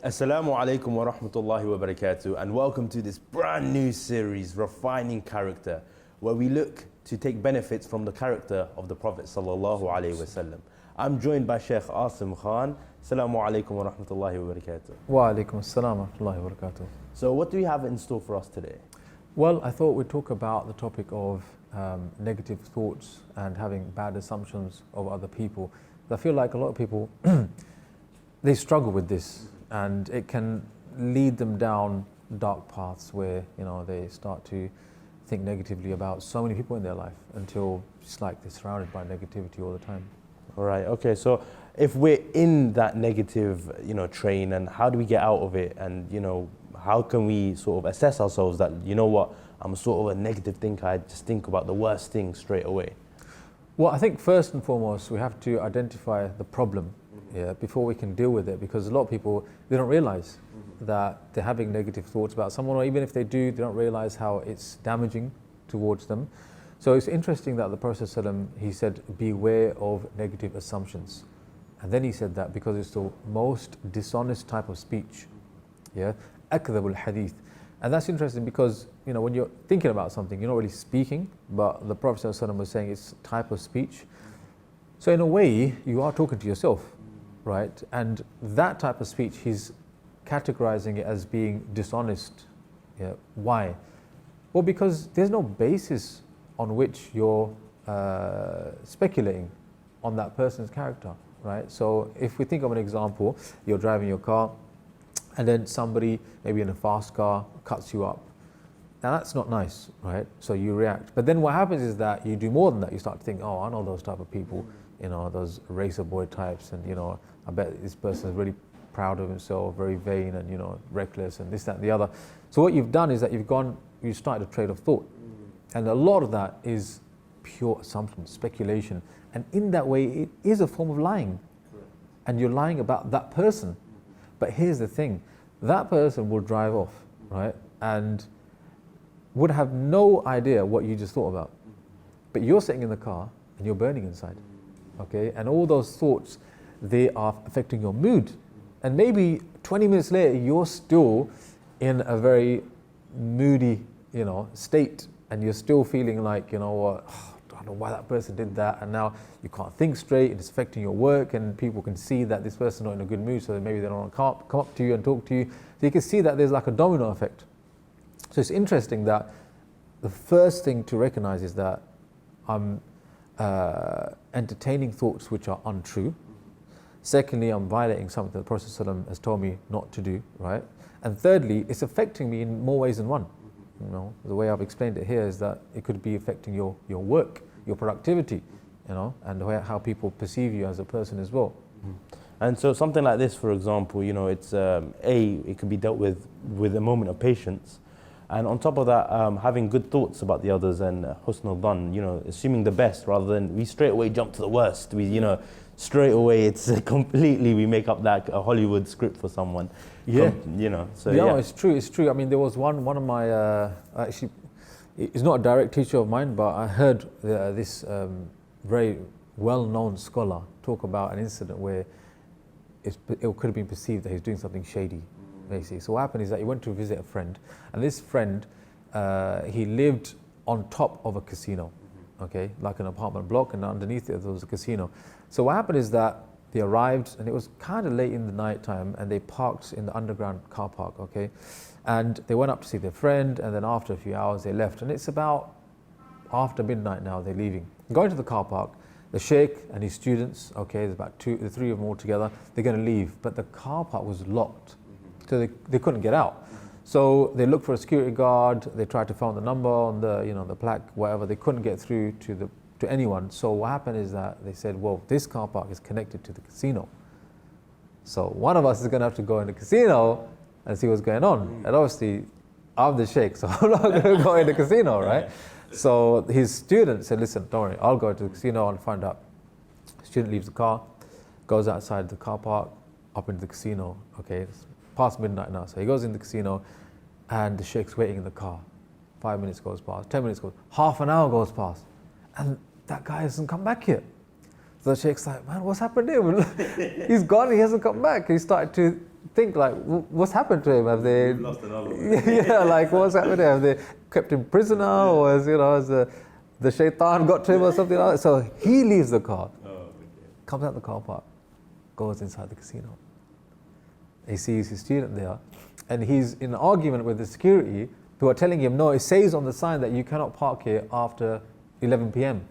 Assalamu alaikum wa rahmatullahi wa barakatuh, and welcome to this brand new series, Refining Character, where we look to take benefits from the character of the Prophet sallallahu alaihi wasallam. I'm joined by Sheikh Asim Khan. Assalamu alaikum wa rahmatullahi wa barakatuh. Wa alaikum assalam wa rahmatullahi wa barakatuh. So what do we have in store for us today? Well, I thought we'd talk about the topic of negative thoughts and having bad assumptions of other people. I feel like a lot of people, they struggle with this, and it can lead them down dark paths where, they start to think negatively about so many people in their life until it's like they're surrounded by negativity all the time. All right, okay, so if we're in that negative, train, and how do we get out of it? And, how can we sort of assess ourselves that, I'm sort of a negative thinker, I just think about the worst thing straight away? Well, I think first and foremost, we have to identify the problem before we can deal with it, because a lot of people, they don't realize that they're having negative thoughts about someone, or even if they do, they don't realize how it's damaging towards them. So it's interesting that the Prophet ﷺ, he said, beware of negative assumptions. And then he said that because it's the most dishonest type of speech. Akdhabul hadith. And that's interesting because, when you're thinking about something, you're not really speaking, but the Prophet ﷺ was saying it's a type of speech. So in a way, you are talking to yourself, right? And that type of speech, he's categorizing it as being dishonest. Why? Well, because there's no basis on which you're speculating on that person's character, right? So if we think of an example, you're driving your car, and then somebody, maybe in a fast car, cuts you up. Now that's not nice, right? So you react. But then what happens is that you do more than that. You start to think, I know those type of people, those racer boy types, and I bet this person is really proud of himself, very vain, and reckless, and this, that, and the other. So what you've done is that you started a train of thought. And a lot of that is pure assumption, speculation. And in that way, it is a form of lying. And you're lying about that person. But here's the thing, that person will drive off, right? And would have no idea what you just thought about. But you're sitting in the car and you're burning inside, okay? And all those thoughts, they are affecting your mood. And maybe 20 minutes later, you're still in a very moody, state. And you're still feeling like, I don't know why that person did that, and now you can't think straight, and it's affecting your work, and people can see that this person's not in a good mood, so maybe they don't want to come up to you and talk to you. So you can see that there's like a domino effect. So it's interesting that the first thing to recognize is that I'm entertaining thoughts which are untrue. Secondly, I'm violating something that the Prophet ﷺ has told me not to do, right? And thirdly, it's affecting me in more ways than one. The way I've explained it here is that it could be affecting your work, your productivity, and how people perceive you as a person as well. And so something like this, for example, it's it can be dealt with a moment of patience, and on top of that, having good thoughts about the others and husn al-dhan, assuming the best rather than we straight away jump to the worst. We straight away it's completely, we make up that a Hollywood script for someone. It's true. I mean, there was one of my actually, it's not a direct teacher of mine, but I heard this very well-known scholar talk about an incident where it could have been perceived that he's doing something shady, basically. So what happened is that he went to visit a friend, and this friend, he lived on top of a casino, okay, like an apartment block, and underneath it there was a casino. So what happened is that they arrived, and it was kind of late in the night time, and they parked in the underground car park, okay? And they went up to see their friend, and then after a few hours they left. And it's about after midnight now, they're leaving. Going to the car park, the sheikh and his students, okay, there's about the three of them all together, they're going to leave. But the car park was locked, so they couldn't get out. So they looked for a security guard, they tried to find the number on the, the plaque, whatever, they couldn't get through to anyone. So what happened is that they said, well, this car park is connected to the casino. So one of us is going to have to go in the casino and see what's going on. And obviously, I'm the sheikh, so I'm not going to go in the casino, right? So his student said, listen, don't worry, I'll go to the casino and find out. The student leaves the car, goes outside the car park, up into the casino, okay? It's past midnight now. So he goes in the casino and the sheikh's waiting in the car. 5 minutes goes past, 10 minutes goes, half an hour goes past. And that guy hasn't come back yet. So the sheikh's like, man, what's happened here? He's gone, he hasn't come back. He started to think like, what's happened to him? Have they lost another one. yeah, like what's happened to him? Have they kept him prisoner, or has the shaitan got to him or something like that? So he leaves the car, comes out the car park, goes inside the casino. He sees his student there, and he's in an argument with the security who are telling him, no, it says on the sign that you cannot park here after 11 p.m.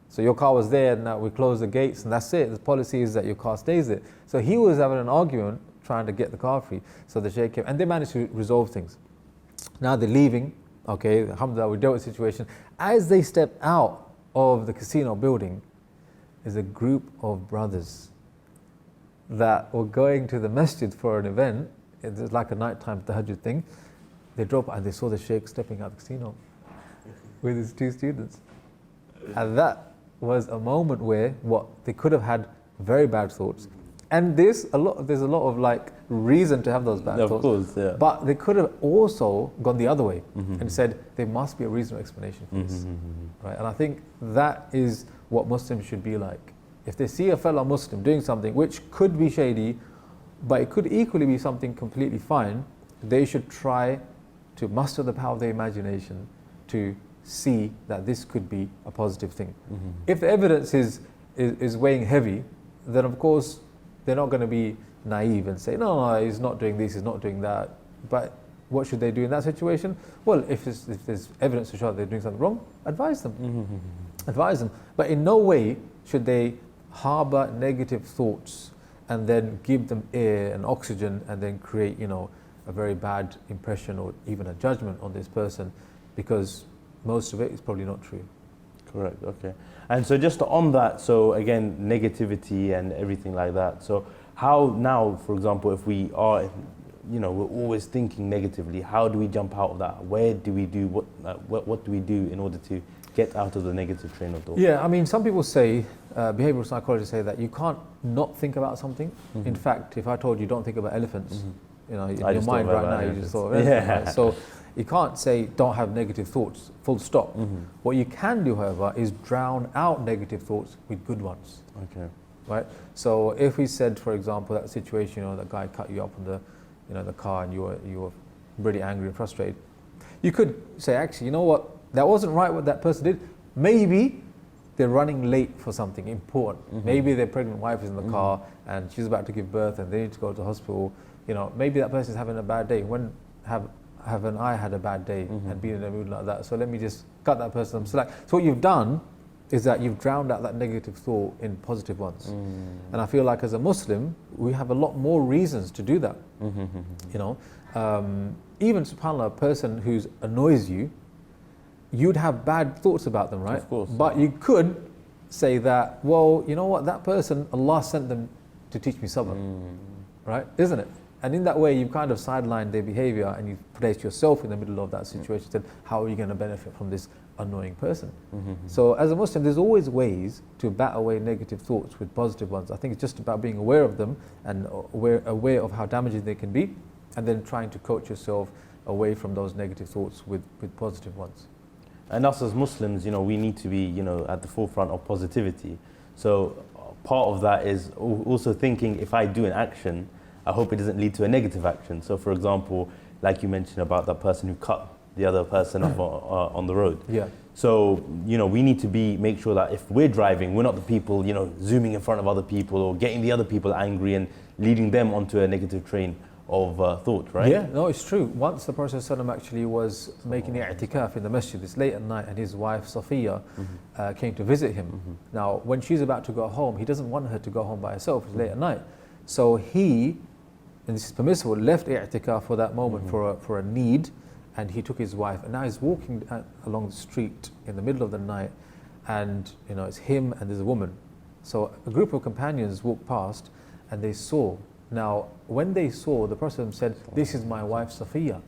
So your car was there, and now we close the gates, and that's it. The policy is that your car stays there. So he was having an argument trying to get the car free. So the Shaykh came, and they managed to resolve things. Now they're leaving. Okay, alhamdulillah, we dealt with the situation. As they step out of the casino building, there's a group of brothers that were going to the masjid for an event. It's like a nighttime tahajjud thing. They drove and they saw the Shaykh stepping out of the casino with his two students. And that was a moment where they could have had very bad thoughts. And there's a lot of like reason to have those bad thoughts. Of course, yeah. But they could have also gone the other way and said there must be a reasonable explanation for this. Right? And I think that is what Muslims should be like. If they see a fellow Muslim doing something which could be shady, but it could equally be something completely fine, they should try to muster the power of their imagination to see that this could be a positive thing. If the evidence is weighing heavy, then of course they're not going to be naive and say, no, he's not doing this, he's not doing that. But what should they do in that situation? Well, if there's evidence to show that they're doing something wrong, advise them. Advise them. But in no way should they harbor negative thoughts and then give them air and oxygen and then create, a very bad impression or even a judgment on this person, because most of it is probably not true. Correct, okay. And so just on that, so again, negativity and everything like that. So how now, for example, if we are, we're always thinking negatively, how do we jump out of that? Where do we do, what do we do in order to get out of the negative train of thought? Yeah, I mean, some people say, behavioral psychologists say that you can't not think about something. In fact, if I told you don't think about elephants, in your mind right now, you just thought of elephants, right? So you can't say don't have negative thoughts, full stop. What you can do, however, is drown out negative thoughts with good ones. Okay. Right? So if we said, for example, that situation, that guy cut you up on the car and you were really angry and frustrated, you could say, actually, you know what, that wasn't right what that person did. Maybe they're running late for something important. Maybe their pregnant wife is in the car and she's about to give birth and they need to go to the hospital. Maybe that person's having a bad day. When haven't I had a bad day and been in a mood like that? So let me just cut that person some slack. So what you've done is that you've drowned out that negative thought in positive ones. And I feel like as a Muslim, we have a lot more reasons to do that. Even subhanAllah, a person who annoys you, you'd have bad thoughts about them, right? Of course. But you could say that, well, you know what, that person, Allah sent them to teach me sabr, right? Isn't it? And in that way, you've kind of sidelined their behavior and you've placed yourself in the middle of that situation. Said, how are you going to benefit from this annoying person? So as a Muslim, there's always ways to bat away negative thoughts with positive ones. I think it's just about being aware of them and aware of how damaging they can be, and then trying to coach yourself away from those negative thoughts with positive ones. And us as Muslims, we need to be, at the forefront of positivity. So part of that is also thinking, if I do an action, I hope it doesn't lead to a negative action. So for example, like you mentioned about that person who cut the other person off on the road. Yeah. So, we need to make sure that if we're driving, we're not the people, zooming in front of other people or getting the other people angry and leading them onto a negative train of thought, right? Yeah, no, it's true. Once the Prophet ﷺ actually was making i'tikaf in the masjid, it's late at night, and his wife Safiya came to visit him. Now, when she's about to go home, he doesn't want her to go home by herself, it's late at night. So he, and this is permissible, left i'tikaf for that moment for a need, and he took his wife, and now he's walking along the street in the middle of the night, and it's him and there's a woman. So a group of companions walked past, and they saw. Now, when they saw, the Prophet said, "This is my wife Safiya."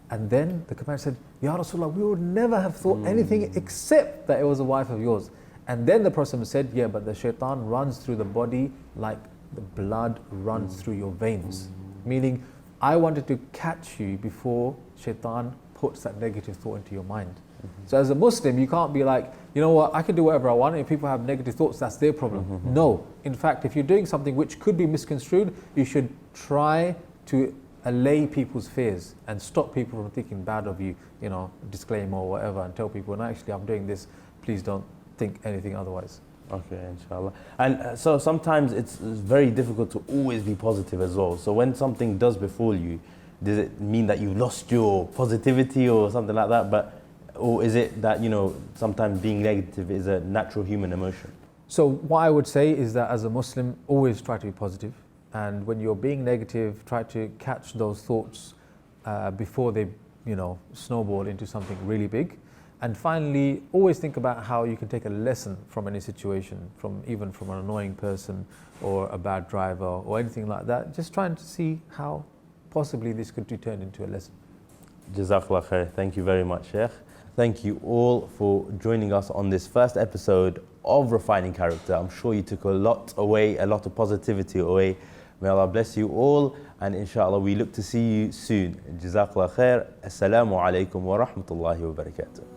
And then the companion said, "Ya Rasulullah, we would never have thought anything except that it was a wife of yours." And then the Prophet said, "Yeah, but the shaitan runs through the body like the blood runs through your veins." Meaning, I wanted to catch you before shaitan puts that negative thought into your mind. So as a Muslim, you can't be like, you know what, I can do whatever I want. If people have negative thoughts, that's their problem. No. In fact, if you're doing something which could be misconstrued, you should try to allay people's fears and stop people from thinking bad of you, you know, disclaimer or whatever, and tell people, no, actually I'm doing this, please don't think anything otherwise. Okay, inshallah. And so sometimes it's very difficult to always be positive as well. So when something does befall you, does it mean that you've lost your positivity or something like that? Or is it that, you know, sometimes being negative is a natural human emotion? So what I would say is that as a Muslim, always try to be positive. And when you're being negative, try to catch those thoughts before they, you know, snowball into something really big. And finally, always think about how you can take a lesson from any situation, even from an annoying person or a bad driver or anything like that. Just trying to see how possibly this could be turned into a lesson. Jazakallah khair. Thank you very much, Sheikh. Thank you all for joining us on this first episode of Refining Character. I'm sure you took a lot away, a lot of positivity away. May Allah bless you all, and inshallah we look to see you soon. Jazakallah khair. Assalamu alaikum wa rahmatullahi wa barakatuh.